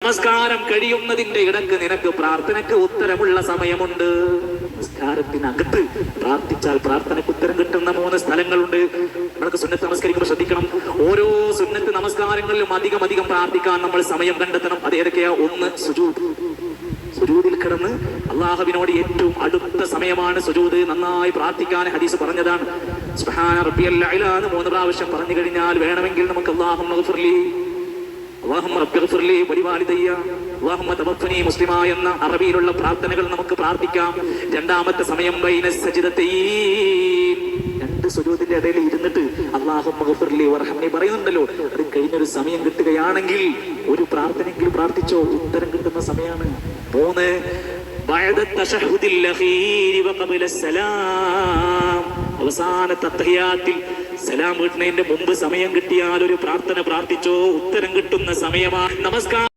നമസ്കാരം കഴിയുന്നതിന്റെ ഇടക്ക് നിനക്ക് പ്രാർത്ഥനയ്ക്ക് ഉത്തരമുള്ള സമയമുണ്ട്. നമസ്കാരത്തിനകത്ത് പ്രാർത്ഥിച്ചാൽ പ്രാർത്ഥനയ്ക്ക് ഉത്തരം കിട്ടുന്ന 3 സ്ഥലങ്ങളുണ്ട്. നമ്മളൊക്കെ സുന്നത്ത് നമസ്കരിക്കുമ്പോൾ ശ്രദ്ധിക്കണം. ഓരോ സുന്നത്ത് നമസ്കാരങ്ങളിലും അധികം പ്രാർത്ഥിക്കാൻ നമ്മൾ സമയം കണ്ടെത്തണം. അത് ഏതൊക്കെയാ? 1, സുജൂദ്. സുജൂദിൽ കിടന്ന് അള്ളാഹുവിനോട് ഏറ്റവും അടുത്ത സമയമാണ് സുജൂദ്. നന്നായി പ്രാർത്ഥിക്കാൻ ഹദീസ് പറഞ്ഞതാണ്. സുബ്ഹാന റബ്ബിയൽ അഅ്ലാ എന്ന് 3 പ്രാവശ്യം പറഞ്ഞു കഴിഞ്ഞാൽ വേണമെങ്കിൽ നമുക്ക് അല്ലാഹുമ്മ ഗ്ഫിർലി, അല്ലാഹുമ്മ റബ്ബി ഗ്ഫിർലി വലിവാലിദയ്യ, അല്ലാഹുമ്മ തവഫനി മുസ്ലിമ എന്ന അറബിയിലുള്ള പ്രാർത്ഥനകൾ നമുക്ക് പ്രാർത്ഥിക്കാം. രണ്ടാമത്തെ സമയം ബൈന സജ്ദതൈൻ, 2 സുജൂദിന്റെ ഇടയിൽ ഇരുന്നിട്ട് അല്ലാഹുമ്മ ഗ്ഫിർലി വർഹംനി പറയുന്നുണ്ടല്ലോ. അത് കഴിഞ്ഞൊരു സമയം കിട്ടുകയാണെങ്കിൽ ഒരു പ്രാർത്ഥനയെങ്കിലും പ്രാർത്ഥിച്ചോ, ഉത്തരം കിട്ടുന്ന സമയമാണ്. 3 ബഅദ തശഹുദിൽ അഖീരി വഖബല സലാം, അവസാനത്തെ തഹ്ഹിയാത്തിൽ സലാം വീട്ടുന്നതിന്റെ മുമ്പ് സമയം കിട്ടിയാൽ ഒരു പ്രാർത്ഥന പ്രാർത്ഥിച്ചോ, ഉത്തരം കിട്ടുന്ന സമയമാണ്. നമസ്കാരം.